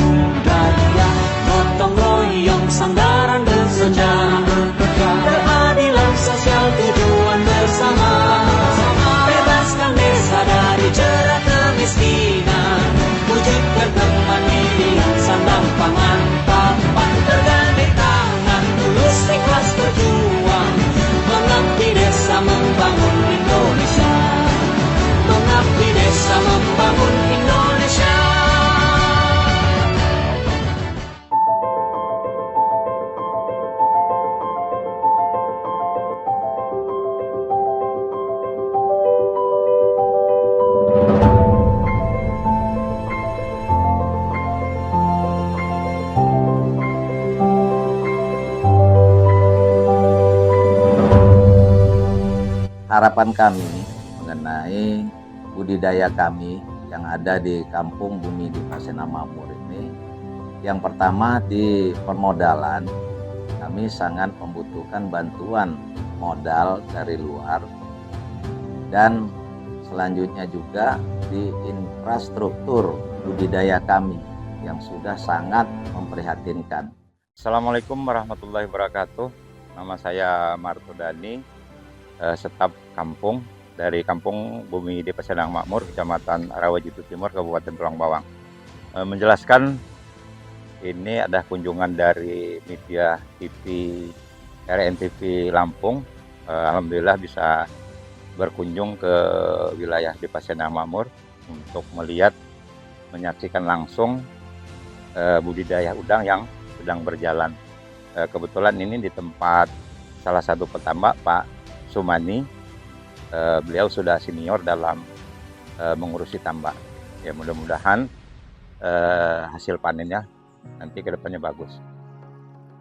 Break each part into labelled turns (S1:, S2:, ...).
S1: budaya, gotong royong sandaran bersama, keadilan sosial tujuan bersama, bebaskan desa dari jerat kemiskinan, wujudkan kemandirian sandang pangan papan, bergandeng tangan tulus ikhlas berjuang, mengabdi desa membangun Indonesia, mengabdi desa membangun Indonesia.
S2: Harapan kami mengenai budidaya kami yang ada di Kampung Bumi di Pasena Makmur ini, yang pertama di permodalan, kami sangat membutuhkan bantuan modal dari luar, dan selanjutnya juga di infrastruktur budidaya kami yang sudah sangat memprihatinkan.
S3: Assalamualaikum warahmatullahi wabarakatuh. Nama saya Martudani, staf kampung dari Kampung Bumi di Pasena Makmur, Kecamatan Rawajitu Timur, Kabupaten Tulang Bawang. Menjelaskan ini ada kunjungan dari media TV RNTV Lampung. Alhamdulillah bisa berkunjung ke wilayah di Pasena Makmur untuk melihat, menyaksikan langsung budidaya udang yang sedang berjalan. Kebetulan ini di tempat salah satu petambak, Pak Sumani. Beliau sudah senior dalam mengurusi tambak. Ya, mudah-mudahan hasil panennya nanti kedepannya bagus.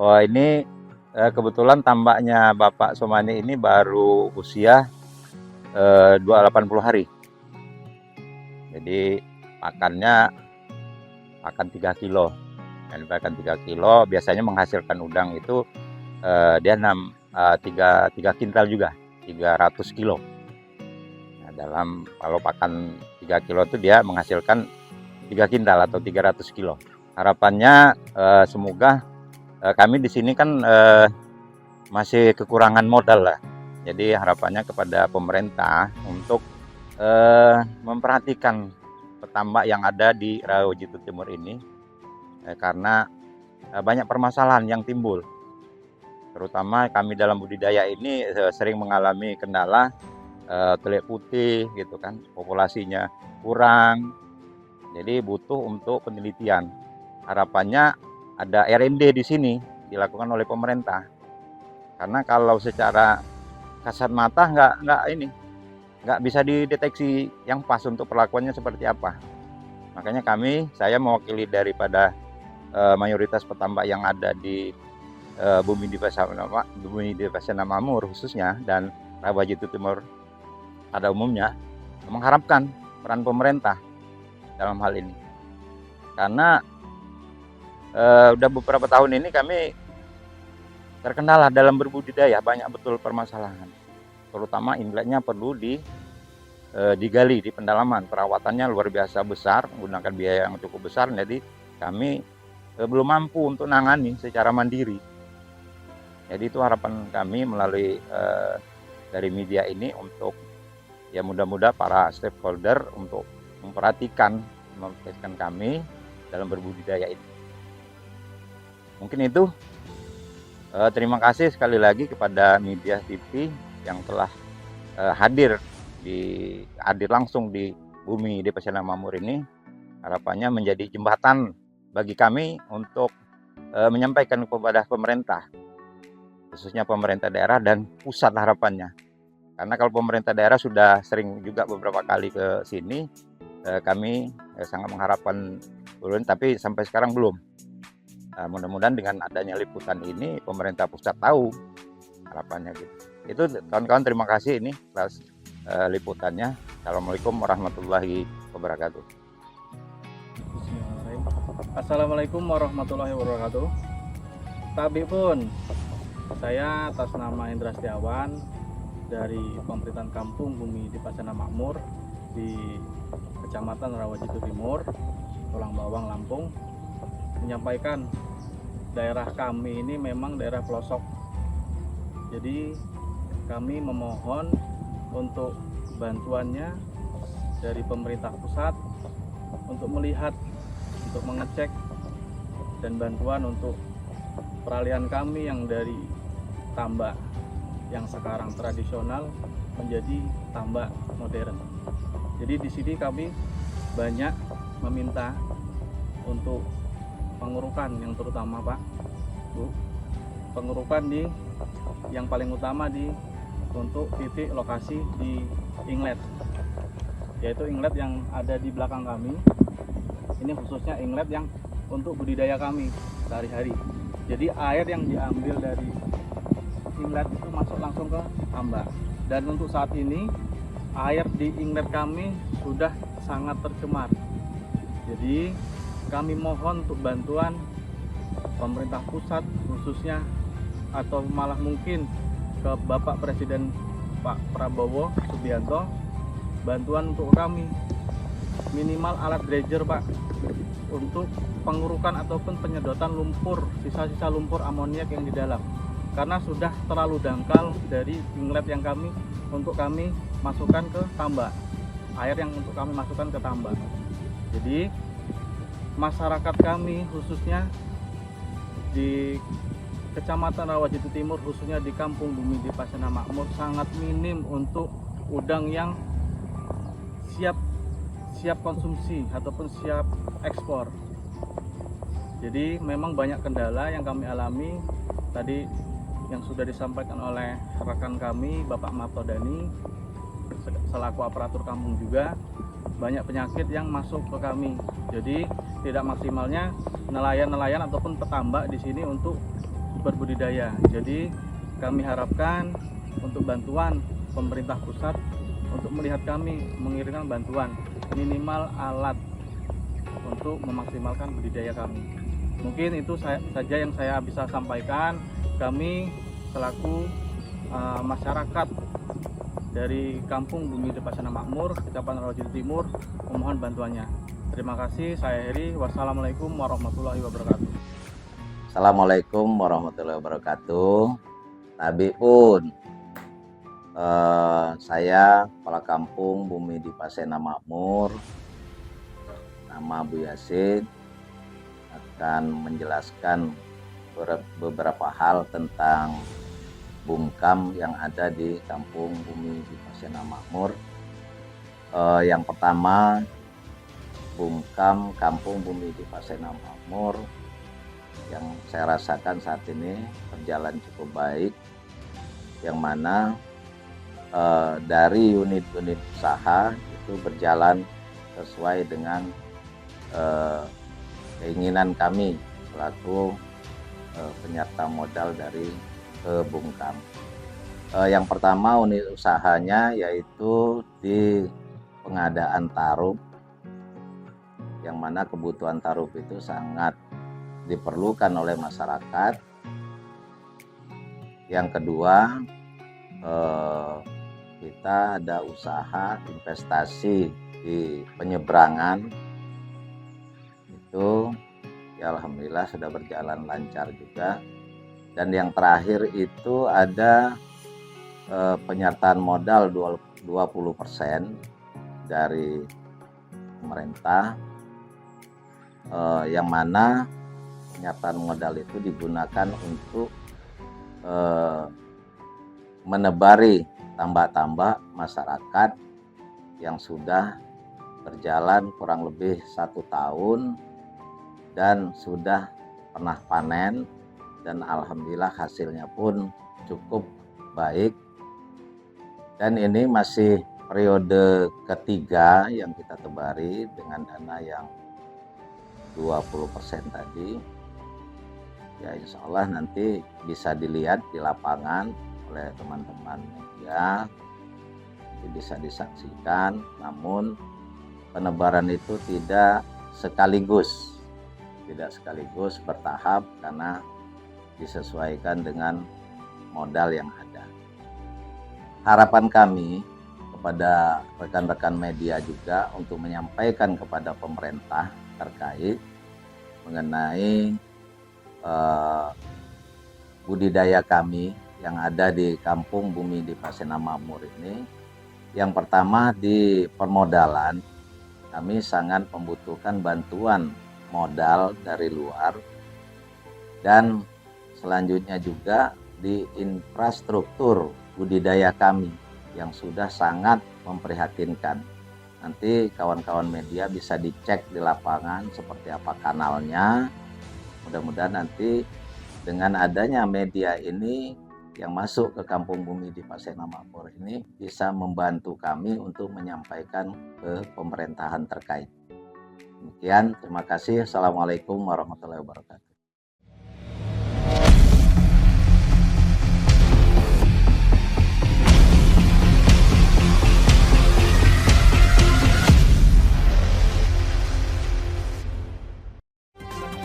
S3: Oh, ini kebetulan tambaknya Bapak Sumani ini baru usia 280 hari. Jadi pakannya akan 3 kilo. Dan pakan 3 kilo biasanya menghasilkan udang itu dia 3 kintal juga, 300 kilo. Nah, kalau pakan 3 kilo itu dia menghasilkan 3 kintal atau 300 kilo. Harapannya semoga kami di sini kan masih kekurangan modal lah. Jadi harapannya kepada pemerintah untuk memperhatikan petambak yang ada di Rawajitu Timur ini, karena banyak permasalahan yang timbul. Terutama kami dalam budidaya ini sering mengalami kendala teluk putih gitu kan, populasinya kurang. Jadi butuh untuk penelitian. Harapannya ada R&D di sini dilakukan oleh pemerintah. Karena kalau secara kasat mata nggak bisa dideteksi yang pas untuk perlakuannya seperti apa. Makanya saya mewakili daripada mayoritas petambak yang ada di Bumi di Pasena Makmur khususnya, dan Rawajitu Timur pada umumnya, mengharapkan peran pemerintah dalam hal ini. Karena udah beberapa tahun ini kami terkendala dalam berbudidaya, banyak betul permasalahan. Terutama inletnya perlu digali di pendalaman, perawatannya luar biasa besar, menggunakan biaya yang cukup besar. Jadi kami belum mampu untuk nangani secara mandiri. Jadi itu harapan kami melalui dari media ini untuk ya mudah-mudahan para stakeholder untuk memperhatikan kami dalam berbudidaya ini. Mungkin itu. Terima kasih sekali lagi kepada media TV yang telah hadir langsung di Bumi di Pasena Makmur ini. Harapannya menjadi jembatan bagi kami untuk menyampaikan kepada pemerintah, khususnya pemerintah daerah dan pusat harapannya. Karena kalau pemerintah daerah sudah sering juga beberapa kali ke sini, kami sangat mengharapkan turun, tapi sampai sekarang belum. Mudah-mudahan dengan adanya liputan ini pemerintah pusat tahu, harapannya gitu. Itu kawan-kawan, terima kasih ini atas liputannya. Assalamualaikum warahmatullahi wabarakatuh.
S4: Assalamualaikum warahmatullahi wabarakatuh. Tabi pun, saya atas nama Indra Setiawan dari pemerintahan Kampung Bumi di Pasena Makmur di Kecamatan Rawajitu Timur, Tulang Bawang, Lampung. menyampaikan daerah kami ini memang daerah pelosok. Jadi kami memohon untuk bantuannya dari pemerintah pusat untuk melihat, untuk mengecek, dan bantuan untuk peralihan kami yang dari tambak yang sekarang tradisional menjadi tambak modern. Jadi di sini kami banyak meminta untuk pengurukan, yang terutama Pak, Bu, pengurukan di yang paling utama untuk titik lokasi di inlet, yaitu inlet yang ada di belakang kami. Ini khususnya inlet yang untuk budidaya kami sehari-hari. Jadi air yang diambil dari inlet itu masuk langsung ke tambak. Dan untuk saat ini air di inlet kami sudah sangat tercemar. Jadi kami mohon untuk bantuan pemerintah pusat khususnya, atau malah mungkin ke Bapak Presiden Pak Prabowo Subianto, bantuan untuk kami minimal alat dredger Pak, untuk pengurukan ataupun penyedotan lumpur, sisa-sisa lumpur amoniak yang di dalam, karena sudah terlalu dangkal dari inlet yang untuk kami masukkan ke tambak, air yang untuk kami masukkan ke tambak. Jadi masyarakat kami khususnya di Kecamatan Rawajati Timur, khususnya di Kampung Bumi Dipasena Makmur, sangat minim untuk udang yang siap konsumsi ataupun siap ekspor. Jadi memang banyak kendala yang kami alami tadi yang sudah disampaikan oleh rekan kami Bapak Martodani selaku aparatur kampung juga. Banyak penyakit yang masuk ke kami, jadi tidak maksimalnya nelayan-nelayan ataupun petambak di sini untuk berbudidaya. Jadi kami harapkan untuk bantuan pemerintah pusat untuk melihat kami, mengirimkan bantuan minimal alat untuk memaksimalkan budidaya kami. Mungkin itu saja yang saya bisa sampaikan. Kami selaku masyarakat dari Kampung Bumi Dipasena Makmur, Kecamatan Rawajati Timur, memohon bantuannya. Terima kasih, saya Heri. Wassalamualaikum warahmatullahi wabarakatuh.
S2: Assalamualaikum warahmatullahi wabarakatuh. Tadi pun saya Kepala Kampung Bumi Dipasena Makmur, nama Bu Yasin, akan menjelaskan beberapa hal tentang Bumkam yang ada di Kampung Bumi Dipasena Makmur. Yang pertama, Bumkam Kampung Bumi Dipasena Makmur yang saya rasakan saat ini berjalan cukup baik, yang mana dari unit-unit usaha itu berjalan sesuai dengan keinginan kami selaku penyerta modal dari Bumkam. Yang pertama unit usahanya yaitu di pengadaan tarup, yang mana kebutuhan tarup itu sangat diperlukan oleh masyarakat. Yang kedua, kita ada usaha investasi di penyeberangan, itu ya alhamdulillah sudah berjalan lancar juga. Dan yang terakhir itu ada penyertaan modal 20% dari pemerintah, yang mana penyertaan modal itu digunakan untuk menebari tambak-tambak masyarakat yang sudah berjalan kurang lebih 1 tahun dan sudah pernah panen, dan alhamdulillah hasilnya pun cukup baik. Dan ini masih periode ketiga yang kita tebari dengan dana yang 20% tadi. Ya insya Allah nanti bisa dilihat di lapangan oleh teman-teman media, bisa disaksikan. Namun penebaran itu tidak sekaligus bertahap, karena disesuaikan dengan modal yang ada. Harapan kami kepada rekan-rekan media juga untuk menyampaikan kepada pemerintah terkait, mengenai budidaya kami yang ada di Kampung Bumi di Pasena Makmur ini. Yang pertama, di permodalan kami sangat membutuhkan bantuan modal dari luar, dan selanjutnya juga di infrastruktur budidaya kami yang sudah sangat memprihatinkan. Nanti kawan-kawan media bisa dicek di lapangan seperti apa kanalnya. Mudah-mudahan nanti dengan adanya media ini yang masuk ke Kampung Bumi di Pasena Makmur ini bisa membantu kami untuk menyampaikan ke pemerintahan terkait. Demikian, terima kasih. Assalamualaikum warahmatullahi wabarakatuh.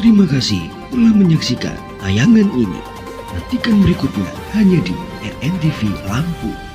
S5: Terima kasih telah menyaksikan tayangan ini. Nantikan berikutnya hanya di RNTV Lampung.